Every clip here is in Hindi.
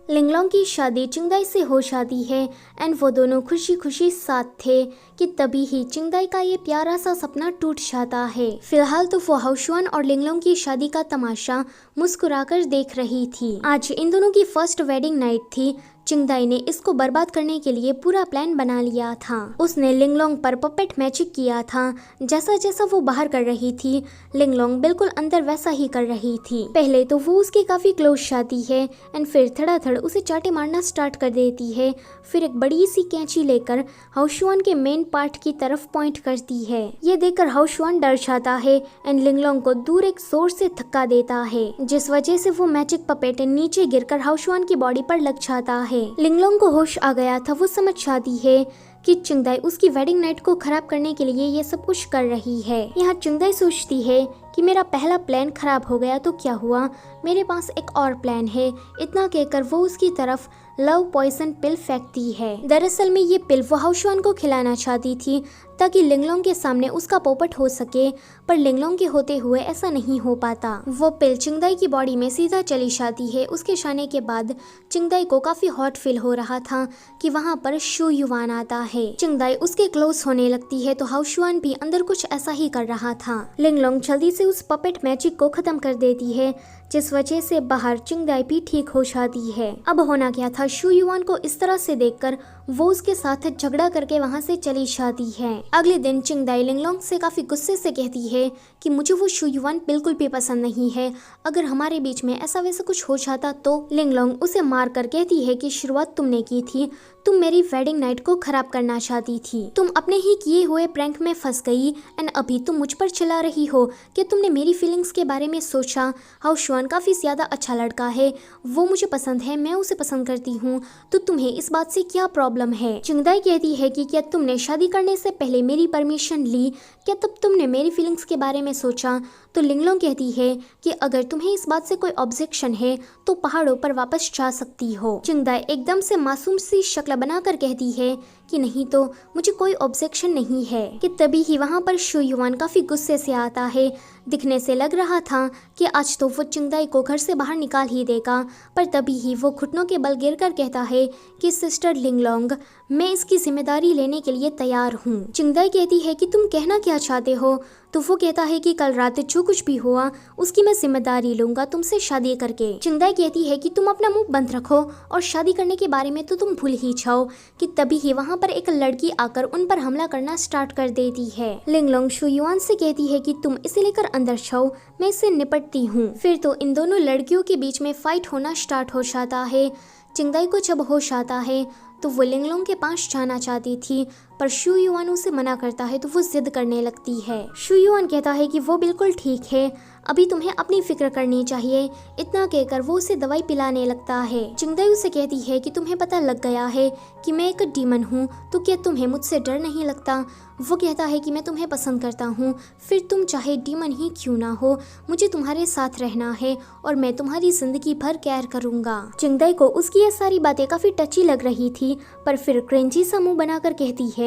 लिंगलोंग की शादी चिंगदाई से हो जाती है एंड वो दोनों खुशी खुशी साथ थे कि तभी ही चिंगदाई का ये प्यारा सा सपना टूट जाता है। फिलहाल तो वो हाउशुआन और लिंगलोंग की शादी का तमाशा मुस्कुराकर देख रही थी। आज इन दोनों की फर्स्ट वेडिंग नाइट थी। चिंगदाई ने इसको बर्बाद करने के लिए पूरा प्लान बना लिया था। उसने लिंगलोंग पर पपेट मैजिक किया था। जैसा जैसा वो बाहर कर रही थी, लिंगलोंग बिल्कुल अंदर वैसा ही कर रही थी। पहले तो वो उसके काफी क्लोज जाती है एंड फिर धड़ाधड़ उसे चाटे मारना स्टार्ट कर देती है। फिर एक बड़ी सी कैंची लेकर हाउशुआन के मेन पार्ट की तरफ पॉइंट करती है। ये देखकर हाउशुआन डर जाता है एंड लिंगलोंग को दूर एक जोर से धक्का देता है, जिस वजह से वो मैजिक पपेट नीचे गिरकर हाउशुआन की बॉडी पर लग जाता है। लिंगलोंग को होश आ गया था। वो समझ जाती है कि चिंगदाई उसकी वेडिंग नाइट को खराब करने के लिए ये सब कुछ कर रही है। यहाँ चिंगदाई सोचती है कि मेरा पहला प्लान खराब हो गया तो क्या हुआ, मेरे पास एक और प्लान है। इतना कहकर वो उसकी तरफ लव पॉइजन पिल फेंकती है। दरअसल में ये पिल वो हाउशुआन को खिलाना चाहती थी ताकि लिंगलोंग के सामने उसका पोपट हो सके, पर लिंगलोंग के होते हुए ऐसा नहीं हो पाता। वो पिल चिंगदाई की बॉडी में सीधा चली जाती है। उसके जाने के बाद चिंगदाई को काफी हॉट फील हो रहा था कि वहाँ पर शू युवान आता है। चिंगदाई उसके क्लोज होने लगती है तो हाउशुआन भी अंदर कुछ ऐसा ही कर रहा था। लिंगलोंग जल्दी से उस पपेट मैजिक को खत्म कर देती है, जिस वजह से बाहर चिंगदाई भी ठीक हो जाती है। अब होना क्या था, शू युवान को इस तरह से देखकर वो उसके साथ झगड़ा करके वहाँ से चली जाती है। अगले दिन चिंगदाई लिंगलोंग से काफी गुस्से से कहती है कि मुझे वो शू युवान बिल्कुल भी पसंद नहीं है। अगर हमारे बीच में ऐसा वैसा कुछ हो जाता तो। लिंगलोंग उसे मार कर कहती है कि शुरुआत तुमने की थी, तुम मेरी वेडिंग नाइट को खराब करना चाहती थी, तुम अपने ही किए हुए प्रैंक में फंस गई एंड अभी तुम मुझ पर चिल्ला रही हो कि तुमने मेरी फीलिंग्स के बारे में सोचा। हाउशुआन काफी ज्यादा अच्छा लड़का है, वो मुझे पसंद है, मैं उसे पसंद करती हूँ, तो तुम्हें इस बात से क्या प्रॉब्लम है। चिंगदाई कहती है कि क्या तुमने शादी करने से पहले मेरी परमिशन ली, क्या तब तुमने मेरी फीलिंग्स के बारे में सोचा। तो लिंगलोंग कहती है कि अगर तुम्हें इस बात से कोई ऑब्जेक्शन है तो पहाड़ों पर वापस जा सकती हो। चिंगदाई एकदम से मासूम सी शक्ल बनाकर कहती है कि नहीं तो मुझे कोई ऑब्जेक्शन नहीं है। कि तभी ही वहाँ पर शू युवान काफी गुस्से से आता है। दिखने से लग रहा था कि आज तो वो चिंगदाई को घर से बाहर निकाल ही देगा, पर तभी ही वो घुटनों के बल गिरकर कहता है कि सिस्टर लिंगलोंग, मैं इसकी जिम्मेदारी लेने के लिए तैयार हूँ। चिंगदाई कहती है कि तुम कहना क्या चाहते हो। तो वो कहता है कि कल रात जो कुछ भी हुआ उसकी मैं जिम्मेदारी लूंगा तुमसे शादी करके। चिंगदाई कहती है कि तुम अपना मुंह बंद रखो और शादी करने के बारे में तो तुम भूल ही जाओ। कि तभी ही वहाँ पर एक लड़की आकर उन पर हमला करना स्टार्ट कर देती है। लिंगलोंग शू युवान से कहती है कि तुम इसे लेकर अंदर जाओ, मैं इससे निपटती हूँ। फिर तो इन दोनों लड़कियों के बीच में फाइट होना स्टार्ट हो जाता है। चिंगदाई को जब होश आता है तो वो लिंगलोंग के पास जाना चाहती थी, पर शू युवान उसे मना करता है तो वो जिद करने लगती है। शू युवान कहता है कि वो बिल्कुल ठीक है, अभी तुम्हें अपनी फिक्र करनी चाहिए। इतना कहकर वो उसे दवाई पिलाने लगता है। चिंगदाई उसे कहती है कि तुम्हें पता लग गया है कि मैं एक डीमन हूँ, तो क्या तुम्हें मुझसे डर नहीं लगता। वो कहता है कि मैं तुम्हें पसंद करता हूँ, फिर तुम चाहे डीमन ही क्यों ना हो, मुझे तुम्हारे साथ रहना है और मैं तुम्हारी जिंदगी भर केयर करूँगा। चिंगदाई को उसकी ये सारी बातें काफी टची लग रही थी, पर फिर क्रेंची सा मुंह बनाकर कहती है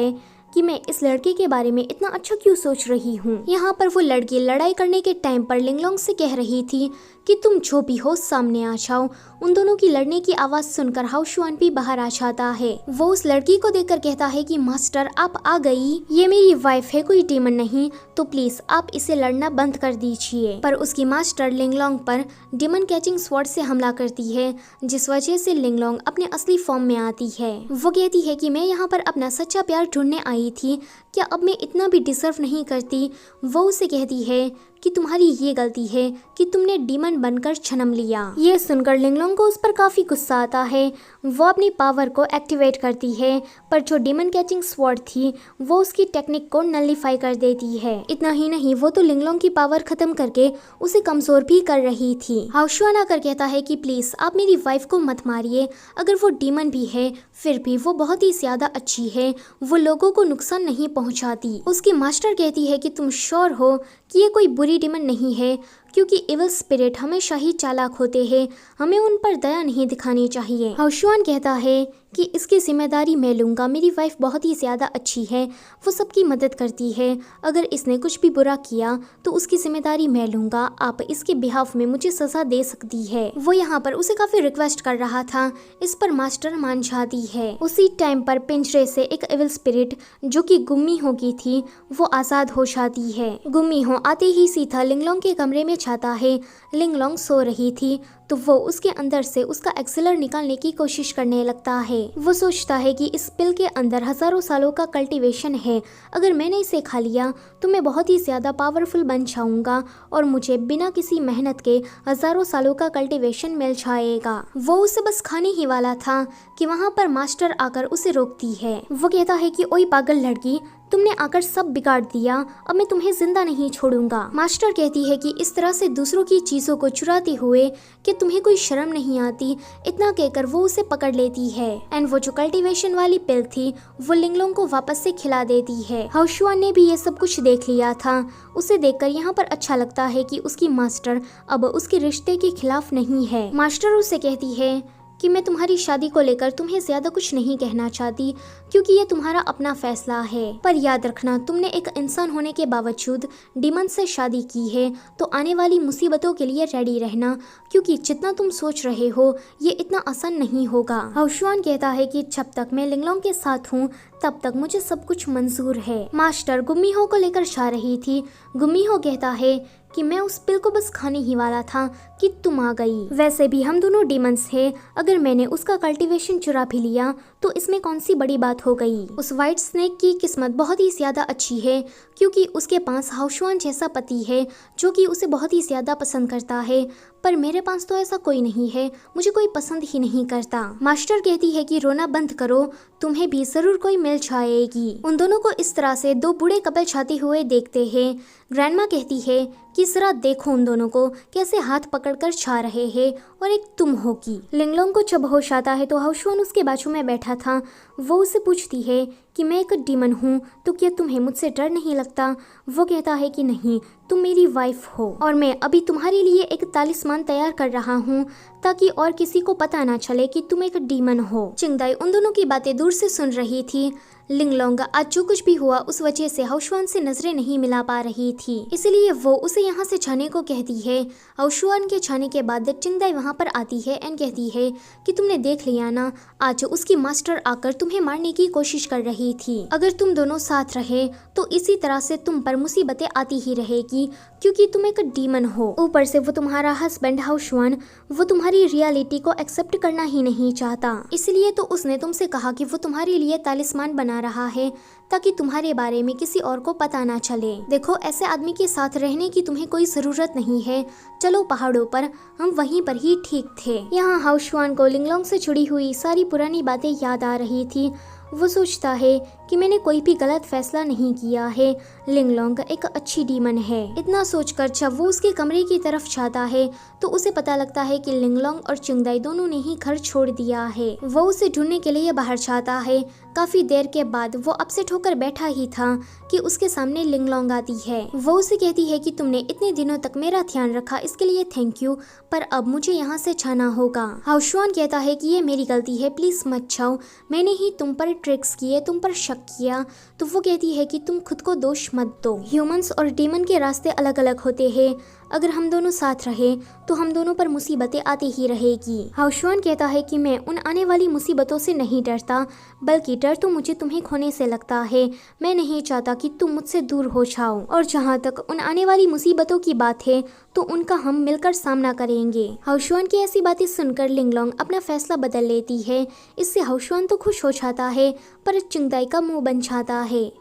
कि मैं इस लड़के के बारे में इतना अच्छा क्यों सोच रही हूँ। यहाँ पर वो लड़की लड़ाई करने के टाइम पर लिंगलोंग से कह रही थी कि तुम जो भी हो सामने आ जाओ। उन दोनों की लड़ने की आवाज सुनकर हाउशुआन भी बाहर आ जाता है। वो उस लड़की को देखकर कहता है कि मास्टर आप आ गई, ये मेरी वाइफ है, कोई डीमन नहीं, तो प्लीज आप इसे लड़ना बंद कर दीजिए। पर उसकी मास्टर लिंगलोंग पर डीमन कैचिंग स्वॉर्ड से हमला करती है, जिस वजह से लिंगलोंग अपने असली फॉर्म में आती है। वो कहती है कि मैं यहाँ पर अपना सच्चा प्यार ढूंढने आई थी, क्या अब मैं इतना भी डिजर्व नहीं करती। वो उसे कहती है कि तुम्हारी ये गलती है कि तुमने डीमन बनकर जन्म लिया। ये सुनकर लिंगलोंग को उस पर काफी गुस्सा आता है। वो अपनी पावर को एक्टिवेट करती है, पर जो डीमन कैचिंग स्वॉर्ड थी वो उसकी टेक्निक को नलिफाई कर देती है। इतना ही नहीं, वो तो लिंगलोंग की पावर खत्म करके उसे कमजोर भी कर रही थी। हाउशुआन आकर कहता है कि प्लीज आप मेरी वाइफ को मत मारिए, अगर वो डीमन भी है फिर भी वो बहुत ही ज्यादा अच्छी है, वो लोगों को नुकसान नहीं पहुंचाती। उसकी मास्टर कहती है कि तुम श्योर हो कि ये कोई बुरी डीमन नहीं है, क्योंकि इविल स्पिरिट हमेशा ही चालाक होते हैं, हमें उन पर दया नहीं दिखानी चाहिए। हाउशुआन कहता है कि इसकी जिम्मेदारी मैं लूँगा। मेरी वाइफ बहुत ही ज़्यादा अच्छी है, वो सबकी मदद करती है। अगर इसने कुछ भी बुरा किया तो उसकी जिम्मेदारी मैं लूँगा। आप इसके बिहाफ में मुझे सज़ा दे सकती है। वो यहाँ पर उसे काफ़ी रिक्वेस्ट कर रहा था, इस पर मास्टर मान जाती है। उसी टाइम पर पिंजरे से एक एविल स्पिरिट जो कि गुम्मी हो गई थी वो आज़ाद हो जाती है। गुम्मी हो आते ही सीधा लिंगलोंग के कमरे में जाता है। लिंगलोंग सो रही थी तो वो उसके अंदर से उसका एक्सेलर निकालने की कोशिश करने लगता है। वो सोचता है कि इस पिल के अंदर हजारों सालों का कल्टीवेशन है, अगर मैंने इसे खा लिया तो मैं बहुत ही ज़्यादा पावरफुल बन जाऊंगा और मुझे बिना किसी मेहनत के हजारों सालों का कल्टीवेशन मिल जाएगा। वो उसे बस खाने ही वाला था कि वहाँ पर मास्टर आकर उसे रोकती है। वो कहता है कि ओए पागल लड़की, तुमने आकर सब बिगाड़ दिया, अब मैं तुम्हें जिंदा नहीं छोड़ूंगा। मास्टर कहती है कि इस तरह से दूसरों की चीजों को चुराते हुए कि तुम्हें कोई शर्म नहीं आती। इतना कहकर वो उसे पकड़ लेती है एंड वो जो कल्टीवेशन वाली पिल थी वो लिंगलोंग को वापस से खिला देती है। हाउशुआन ने भी ये सब कुछ देख लिया था। उसे देखकर यहाँ पर अच्छा लगता है कि उसकी मास्टर अब उसके रिश्ते के खिलाफ नहीं है। मास्टर उसे कहती है कि मैं तुम्हारी शादी को लेकर तुम्हें ज्यादा कुछ नहीं कहना चाहती क्योंकि ये तुम्हारा अपना फैसला है, पर याद रखना तुमने एक इंसान होने के बावजूद डीमन से शादी की है तो आने वाली मुसीबतों के लिए रेडी रहना, क्योंकि जितना तुम सोच रहे हो ये इतना आसान नहीं होगा। हाउशुआन कहता है कि जब तक मैं लिंगलोंग के साथ हूँ तब तक मुझे सब कुछ मंजूर है। मास्टर गुम्मीहो को लेकर जा रही थी। गुम्मीहो कहता है कि मैं उस पिल को बस खाने ही वाला था कि तुम आ गई। वैसे भी हम दोनों डीमंस हैं, अगर मैंने उसका कल्टीवेशन चुरा भी लिया तो इसमें कौन सी बड़ी बात हो गई। उस व्हाइट स्नेक की किस्मत बहुत ही ज्यादा अच्छी है क्योंकि उसके पास हाउशुआन जैसा पति है जो कि उसे बहुत ही ज्यादा पसंद करता है, पर मेरे पास तो ऐसा कोई नहीं है, मुझे कोई पसंद ही नहीं करता। मास्टर कहती है कि रोना बंद करो, तुम्हें भी जरूर कोई मिल जाएगी। उन दोनों को इस तरह से दो बूढ़े कपल जाते हुए देखते हैं। ग्रैंडमा कहती है कि जरा देखो उन दोनों को कैसे हाथ पकड़कर जा रहे हैं और एक तुम होगी। लिंगलोंग को जब होश आता है तो हाउशुआन उसके बाजू में बैठा था। वो उसे पूछती है कि मैं एक डीमन हूँ तो क्या तुम्हें मुझसे डर नहीं लगता। वो कहता है कि नहीं, तुम मेरी वाइफ हो और मैं अभी तुम्हारे लिए एक तालिस्मान तैयार कर रहा हूँ ताकि और किसी को पता ना चले कि तुम एक डीमन हो। चिंगदाई उन दोनों की बातें दूर से सुन रही थी। लिंगलोंग आज जो कुछ भी हुआ उस वजह से हाउशुआन से नजरें नहीं मिला पा रही थी, इसलिए वो उसे यहाँ से जाने को कहती है। हाउशुआन के जाने के बाद चिंगदाई वहाँ पर आती है एंड कहती है कि तुमने देख लिया ना, आज उसकी मास्टर आकर तुम्हें मारने की कोशिश कर रही थी। अगर तुम दोनों साथ रहे तो इसी तरह से तुम पर मुसीबतें आती ही रहेगी क्योंकि तुम एक डीमन हो। ऊपर से वो तुम्हारा हस्बैंड हाउशुआन वो तुम्हारी रियलिटी को एक्सेप्ट करना ही नहीं चाहता, इसलिए तो उसने तुमसे कहा कि वो तुम्हारे लिए तालिस्मान बना रहा है ताकि तुम्हारे बारे में किसी और को पता ना चले। देखो, ऐसे आदमी के साथ रहने की तुम्हें कोई जरूरत नहीं है, चलो पहाड़ों पर, हम वहीं पर ही ठीक थे। यहाँ हाउशुआन को लिंगलोंग से जुड़ी हुई सारी पुरानी बातें याद आ रही थी। वो सोचता है कि मैंने कोई भी गलत फैसला नहीं किया है, लिंगलोंग एक अच्छी डीमन है। इतना सोचकर जब वो उसके कमरे की तरफ जाता है तो उसे पता लगता है कि लिंगलोंग और चिंगदाई दोनों ने ही घर छोड़ दिया है। वो उसे ढूंढने के लिए बाहर जाता है। काफी देर के बाद वो अपसेट होकर बैठा ही था कि उसके सामने लिंगलोंग आती है। वो उसे कहती है कि तुमने इतने दिनों तक मेरा ध्यान रखा, इसके लिए थैंक यू, पर अब मुझे यहाँ से जाना होगा। हाउशुआन कहता है कि ये मेरी गलती है, प्लीज मत जाओ, मैंने ही तुम पर ट्रिक्स किए, तुम पर शक किया। तो वो कहती है कि तुम खुद को दोष मत दो, ह्यूमंस और डीमन के रास्ते अलग अलग होते हैं, अगर हम दोनों साथ रहे तो हम दोनों पर मुसीबतें आती ही रहेगी। हाउशुआन कहता है कि मैं उन आने वाली मुसीबतों से नहीं डरता, बल्कि डर तो मुझे तुम्हें खोने से लगता है। मैं नहीं चाहता कि तुम मुझसे दूर हो जाओ, और जहाँ तक उन आने वाली मुसीबतों की बात है तो उनका हम मिलकर सामना करेंगे। हाउशुआन की ऐसी बातें सुनकर लिंगलोंग अपना फैसला बदल लेती है। इससे हाउशुआन तो खुश हो जाता है पर चिंगदाई का मुंह बन जाता है।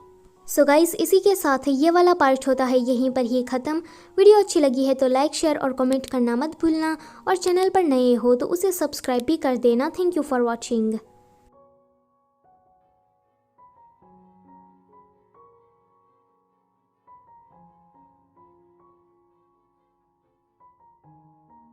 सो गाइस, इसी के साथ ये वाला पार्ट होता है यहीं पर ही खत्म। वीडियो अच्छी लगी है तो लाइक, शेयर और कमेंट करना मत भूलना, और चैनल पर नए हो तो उसे सब्सक्राइब भी कर देना। Thank you for watching.